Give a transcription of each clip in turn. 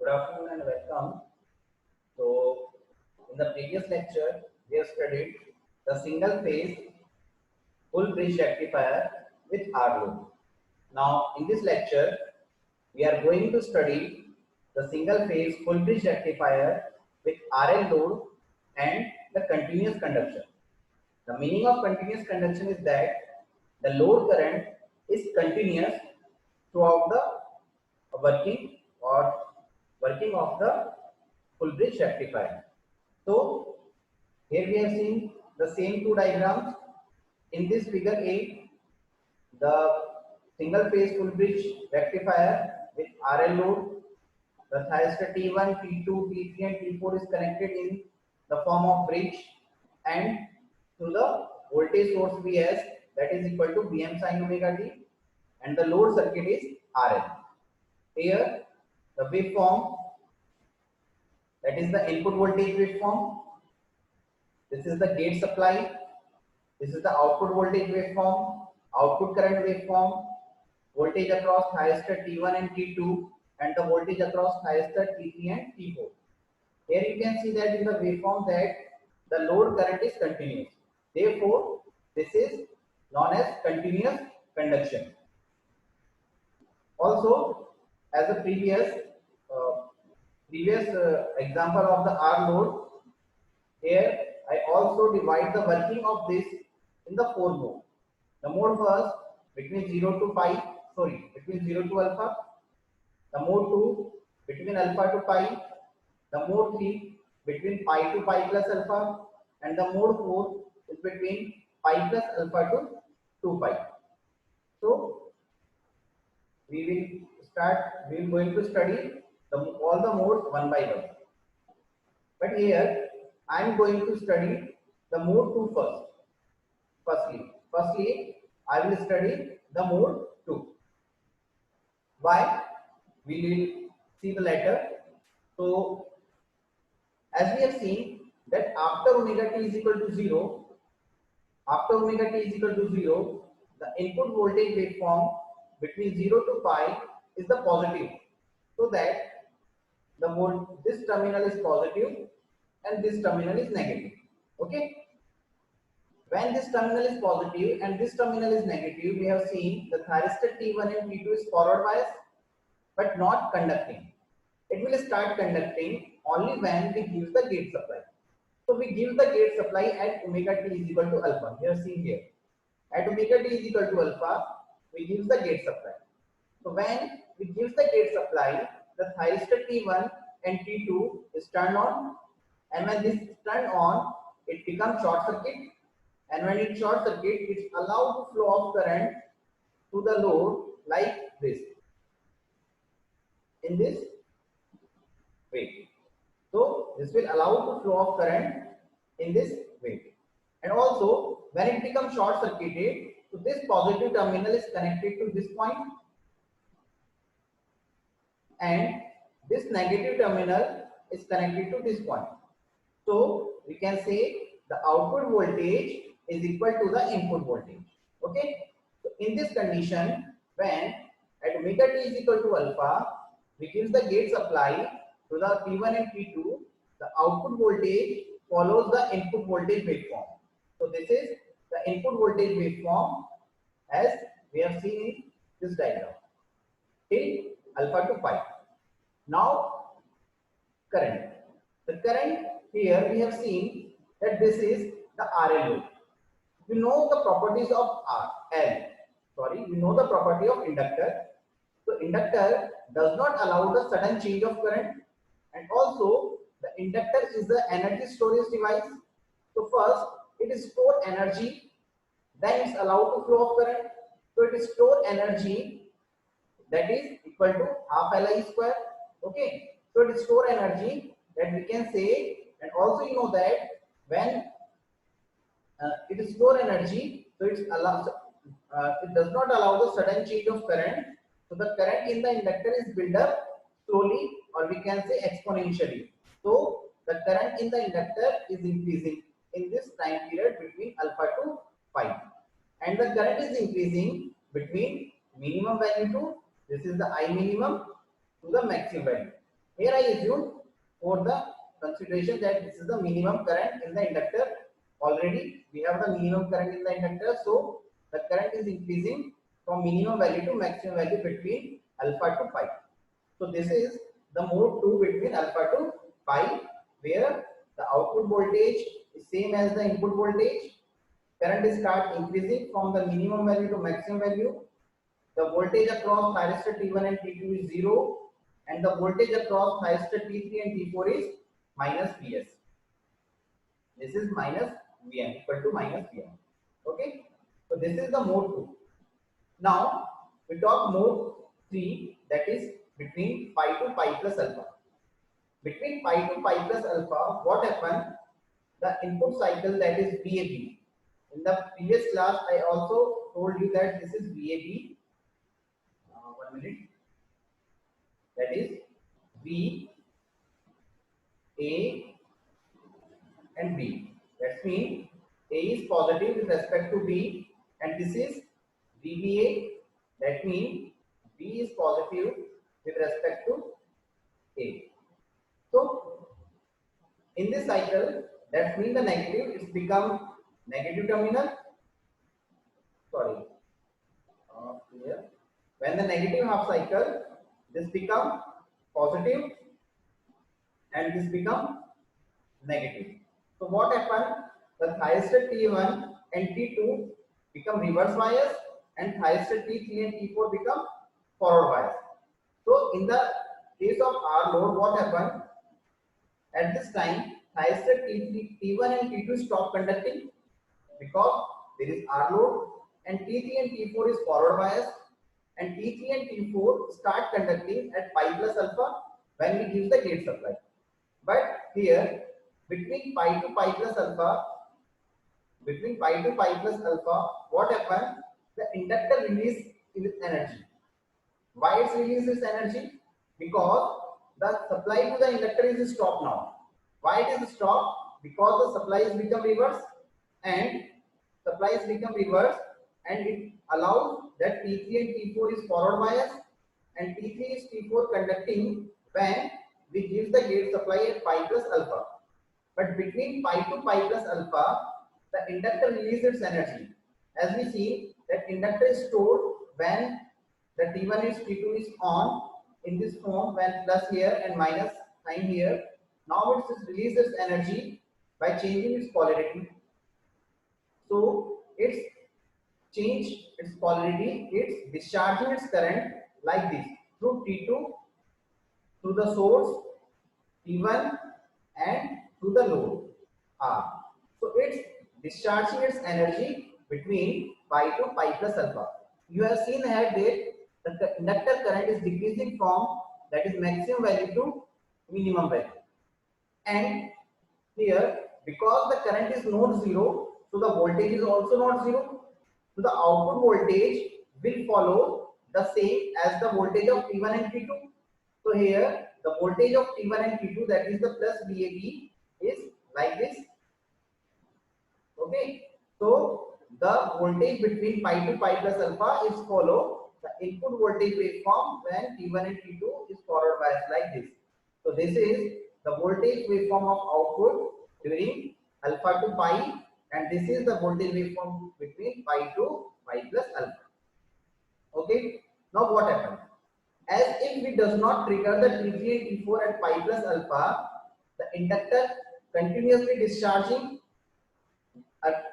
afternoon and welcome. So, in the previous lecture, we have studied the single phase full bridge rectifier with R load. Now, in this lecture, we are going to study the single phase full bridge rectifier with RL load and the continuous conduction. The meaning of continuous conduction is that the load current is continuous throughout the working of the full bridge rectifier. So here we have seen the same two diagrams. In this figure A, the single phase full bridge rectifier with RL load, the thyristor T1, T2, T3 and T4 is connected in the form of bridge and to the voltage source Vs, that is equal to Vm sin omega t, and the load circuit is RL. Here the waveform, that is the input voltage waveform, this is the gate supply, this is the output voltage waveform, output current waveform, voltage across thyristor T1 and T2 and the voltage across thyristor T3 and T4. Here you can see that in the waveform that the load current is continuous. Therefore, this is known as continuous conduction. Also, as a previous example of the R load, here I also divide the working of this in the four modes. The mode first between 0 to pi, between 0 to alpha. The mode 2 between alpha to pi. The mode 3 between pi to pi plus alpha, and the mode 4 is between pi plus alpha to 2 pi. So we are going to study all the modes one by one. But here I am going to study the mode 2 first. Firstly, I will study the mode 2. Why? We will see the latter. So, as we have seen that after omega t is equal to 0, the input voltage waveform between 0 to pi is the positive. So that this terminal is positive and this terminal is negative. Okay. When this terminal is positive and this terminal is negative, we have seen the thyristor T1 and T2 is forward bias but not conducting. It will start conducting only when we give the gate supply. So we give the gate supply at omega t is equal to alpha. You have seen here. At omega t is equal to alpha, we give the gate supply. So when we give the gate supply, the thyristor T1 and T2 is turned on, and when this is turned on, it becomes short circuit, and when it short circuit, it's allowed to flow of current to the load like this, in this way. So this will allow to flow of current in this way. And also when it becomes short circuited, so this positive terminal is connected to this point and this negative terminal is connected to this point. So we can say the output voltage is equal to the input voltage. Okay. So in this condition, when at omega t is equal to alpha, we give the gate supply to the T1 and T2, the output voltage follows the input voltage waveform. So this is the input voltage waveform as we have seen in this diagram till alpha to pi. Now current. The current here we have seen that this is the RL load. We know the properties of we know the property of inductor. So inductor does not allow the sudden change of current, and also the inductor is the energy storage device. So first it is store energy, then it's allowed to flow of current. So it is store energy, that is equal to half Li square. Okay, so it is store energy that we can say, and also you know that when it is store energy, so it does not allow the sudden change of current. So the current in the inductor is built up slowly, or we can say exponentially. So the current in the inductor is increasing in this time period between alpha to pi, and the current is increasing between minimum value to, this is the I minimum, to the maximum value. Here I assume for the consideration that this is the minimum current in the inductor. Already we have the minimum current in the inductor, so the current is increasing from minimum value to maximum value between alpha to pi. So this is the mode 2 between alpha to pi, where the output voltage is same as the input voltage. Current is start increasing from the minimum value to maximum value. The voltage across thyristor T1 and T2 is 0, and the voltage across thyristor T3 and T4 is minus Vs. This is minus Vn, equal to minus Vn. Okay, so this is the mode 2. Now we talk mode 3, that is between pi to pi plus alpha. Between pi to pi plus alpha, what happened? The input cycle, that is VAB. In the previous class, I also told you that this is VAB. 1 minute. That is V, A, and B. That means A is positive with respect to B, and this is VBA. That means B is positive with respect to A. So in this cycle, that means the negative is become negative terminal. Sorry, here. When the negative half cycle, this become positive and this become negative. So what happened? The thyristor T1 and T2 become reverse bias, and thyristor T3 and T4 become forward bias. So in the case of R load, what happened? At this time, thyristor T1 and T2 stop conducting because there is R load, and T3 and T4 is forward bias, and T3 and T4 start conducting at pi plus alpha when we give the gate supply. But here, between pi to pi plus alpha, what happens? The inductor releases its energy. Why it releases energy? Because the supply to the inductor is stopped now. Why it is stopped? Because the supplies become reverse, and it allows that T3 and T4 is forward bias, and T3 is T4 conducting when we give the gate supply at pi plus alpha. But between pi to pi plus alpha, the inductor releases its energy. As we see that inductor is stored when the T1 is T2 is on in this form, when plus here and minus sign here. Now it releases energy by changing its polarity. So it's change its polarity, it's discharging its current like this through T2, through the source T1, and through the load R. So it's discharging its energy between pi to pi plus alpha. You have seen here that the inductor current is decreasing from, that is maximum value, to minimum value. And here, because the current is not zero, so the voltage is also not zero. So the output voltage will follow the same as the voltage of T1 and T2. So here the voltage of T1 and T2, that is the plus VAB, is like this. Okay. So the voltage between pi to pi plus alpha is follow the input voltage waveform when T1 and T2 is forward bias like this. So this is the voltage waveform of output during alpha to pi, and this is the voltage waveform between pi to pi plus alpha. Okay. Now what happens? As if we does not trigger the T3 and T4 at pi plus alpha, the inductor continuously discharging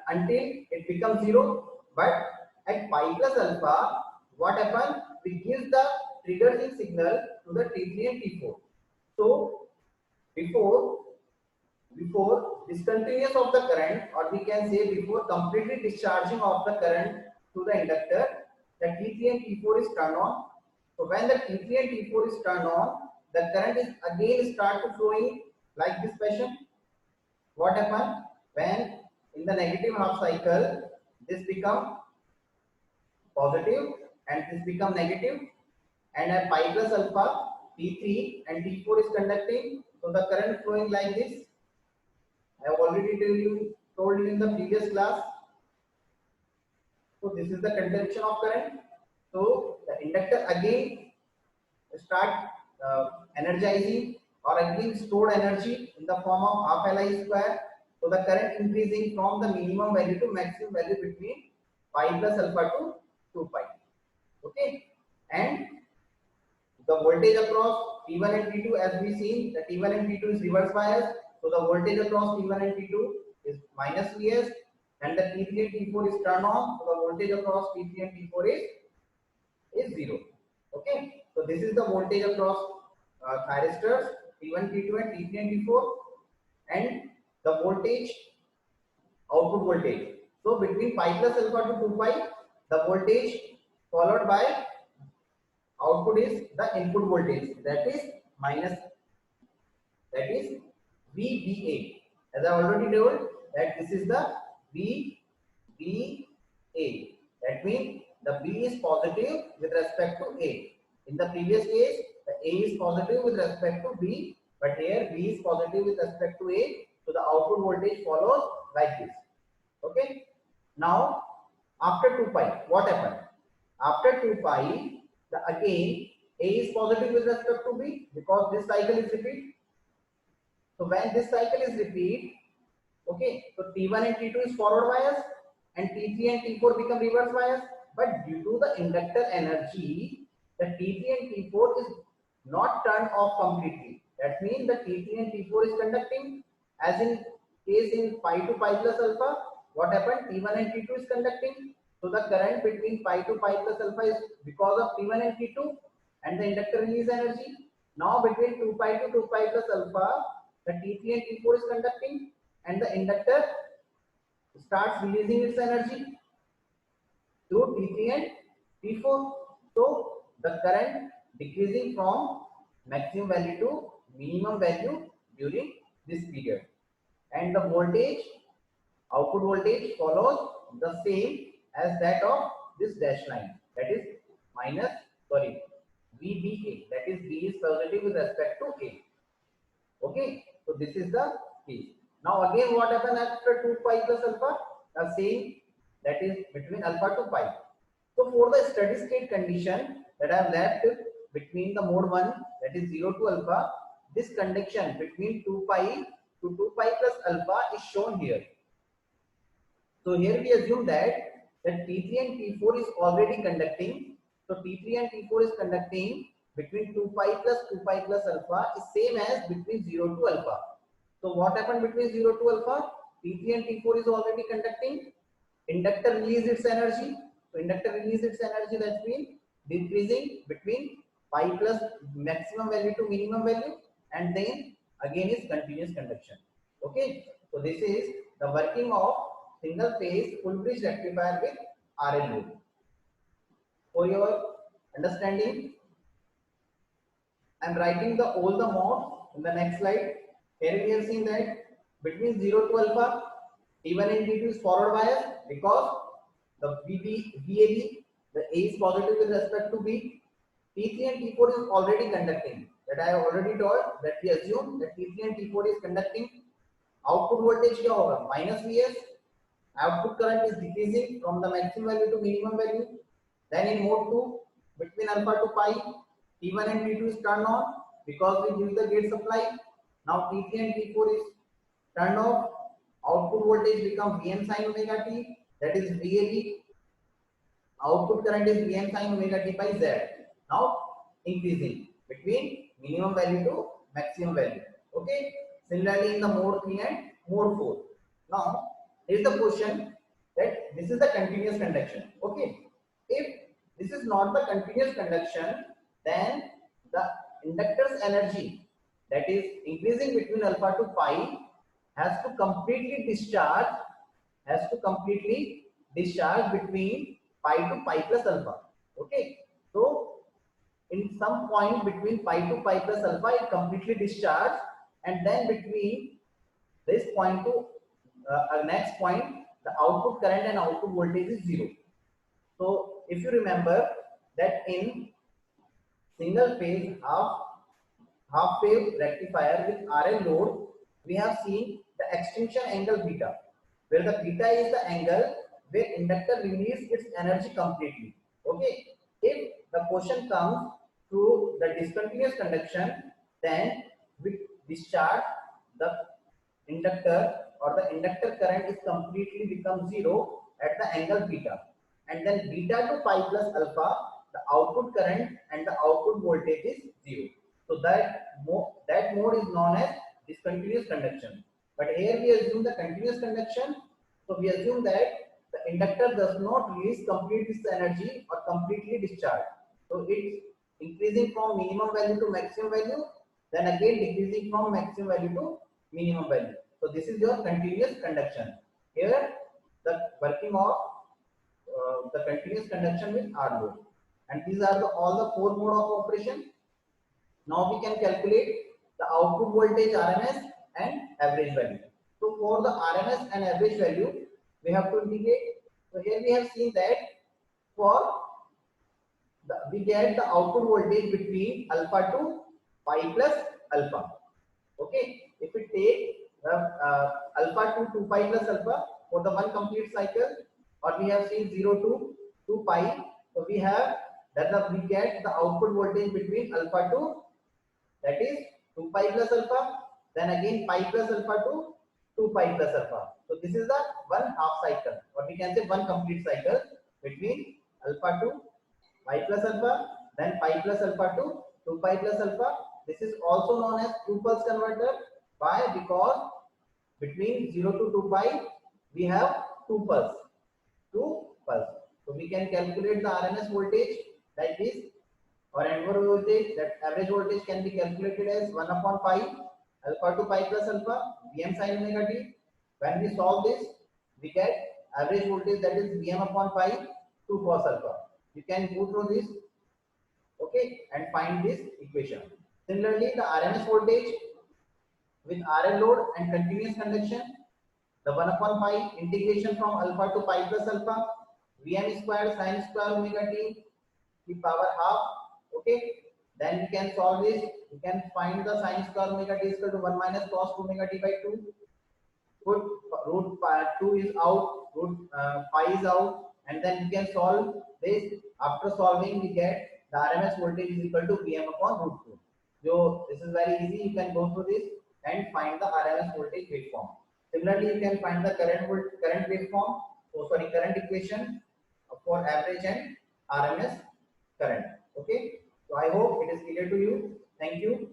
until it becomes zero. But at pi plus alpha, what happens? We give the triggering signal to the T3 and T4. So before discontinuous of the current, or we can say before completely discharging of the current to the inductor, the T3 and T4 is turned on. So when the T3 and T4 is turned on, the current is again start to flowing like this fashion. What happens? When in the negative half cycle, this become positive and this become negative, and at pi plus alpha, T3 and T4 is conducting, so the current flowing like this. I have already told you in the previous class. So this is the conduction of current. So the inductor again start energizing or again stored energy in the form of half Li square. So the current increasing from the minimum value to maximum value between pi plus alpha to 2 pi. Okay, and the voltage across T1 and T2, as we seen, the T1 and T2 is reverse bias. So the voltage across T1 and T2 is minus Vs, and the T3 and T4 is turned on. So the voltage across T3 and T4 is zero. Okay, so this is the voltage across thyristors T1, T2, and T3 and T4, and the voltage, output voltage. So between pi plus alpha to 2 pi, the voltage followed by output is the input voltage, that is minus, that is VBA. As I already told that this is the VBA. That means the B is positive with respect to A. In the previous case, the A is positive with respect to B, but here B is positive with respect to A. So the output voltage follows like this. Okay. Now after 2 pi, what happened? After 2 pi, the again A is positive with respect to B because this cycle is repeat. So when this cycle is repeat, okay, so T1 and T2 is forward bias and T3 and T4 become reverse bias. But due to the inductor energy, the T3 and T4 is not turned off completely. That means the T3 and T4 is conducting, as in case in pi to pi plus alpha. What happened? T1 and T2 is conducting. So the current between pi to pi plus alpha is because of T1 and T2 and the inductor release energy. Now between 2 pi to 2 pi plus alpha, the T3 and T4 is conducting and the inductor starts releasing its energy through T3 and T4. So the current decreasing from maximum value to minimum value during this period, and the voltage, output voltage follows the same as that of this dash line, that is minus, sorry, VBA, that is B is positive with respect to A. Okay, so this is the case. Now again, what happens after 2 pi plus alpha? The same, that is between alpha to pi. So for the steady state condition that I have left between the mode 1, that is 0 to alpha, this conduction between 2 pi to 2 pi plus alpha is shown here. So here we assume that T3 and T4 is already conducting. So T3 and T4 is conducting between 2 pi plus alpha is same as between 0 to alpha. So what happened between 0 to alpha? T3 and T4 is already conducting. Inductor release its energy. So inductor release its energy, that's been decreasing between pi plus maximum value to minimum value, and then again is continuous conduction. Okay, so this is the working of single phase full bridge rectifier with RL loop. For your understanding, I am writing all the modes in the next slide. Here we have seen that between 0 to alpha, T1 and T2 is forward bias because the VAB, the A is positive with respect to B. T3 and T4 is already conducting. That I have already told, that we assume that T3 and T4 is conducting. Output voltage क्या होगा? Minus Vs. Output current is decreasing from the maximum value to minimum value. Then in mode 2, between alpha to pi, T1 and T2 is turned on because we use the gate supply. Now T3 and T4 is turned off. Output voltage becomes Vm sin omega t, that is VAB. Output current is Vm sin omega t by Z. Now increasing between minimum value to maximum value. Okay. Similarly in the mode 3 and mode 4. Now here is the question that this is the continuous conduction. Okay. If this is not the continuous conduction, then the inductor's energy, that is increasing between alpha to pi, has to completely discharge between pi to pi plus alpha. Okay, so in some point between pi to pi plus alpha it completely discharged, and then between this point to next point the output current and output voltage is zero. So if you remember that in single phase half wave rectifier with RL load, we have seen the extinction angle beta, where the beta is the angle where inductor releases its energy completely. Okay, if the question comes through the discontinuous conduction, then we discharge the inductor, or the inductor current is completely become zero at the angle beta, and then beta to pi plus alpha, the output current and the output voltage is zero. So that mode is known as discontinuous conduction. But here we assume the continuous conduction. So we assume that the inductor does not release complete its energy or completely discharge. So it's increasing from minimum value to maximum value, then again decreasing from maximum value to minimum value. So this is your continuous conduction. Here the working of the continuous conduction with R load. And these are all the four mode of operation. Now we can calculate the output voltage RMS and average value. So for the RMS and average value, we have to indicate. So here we have seen that for we get the output voltage between alpha to pi plus alpha. Okay, if we take alpha to 2 pi plus alpha for the one complete cycle, or we have seen 0 to 2 pi, so we have that we get the output voltage between alpha to, that is 2 pi plus alpha, then again pi plus alpha to 2 pi plus alpha. So this is the one half cycle, or we can say one complete cycle between alpha to pi plus alpha, then pi plus alpha to 2 pi plus alpha. This is also known as two pulse converter. Why? Because between 0 to 2 pi we have two pulse. So we can calculate the RMS voltage like this, or average voltage, that average voltage can be calculated as 1 upon pi alpha to pi plus alpha Vm sin omega t. When we solve this, we get average voltage, that is Vm upon pi 2 cos alpha. You can go through this, okay, and find this equation. Similarly, the RMS voltage with RL load and continuous conduction, the 1 upon pi integration from alpha to pi plus alpha Vm square sin square omega t the power half. Okay, then we can solve this. We can find the sin square omega t is equal to 1 minus cos omega t by 2. Put root 2 is out, root pi is out, and then we can solve this. After solving, we get the RMS voltage is equal to Vm upon root 2. So this is very easy. You can go through this and find the RMS voltage waveform. Similarly, you can find the current waveform. Oh, sorry, current equation for average and RMS current. Okay. So I hope it is clear to you. Thank you.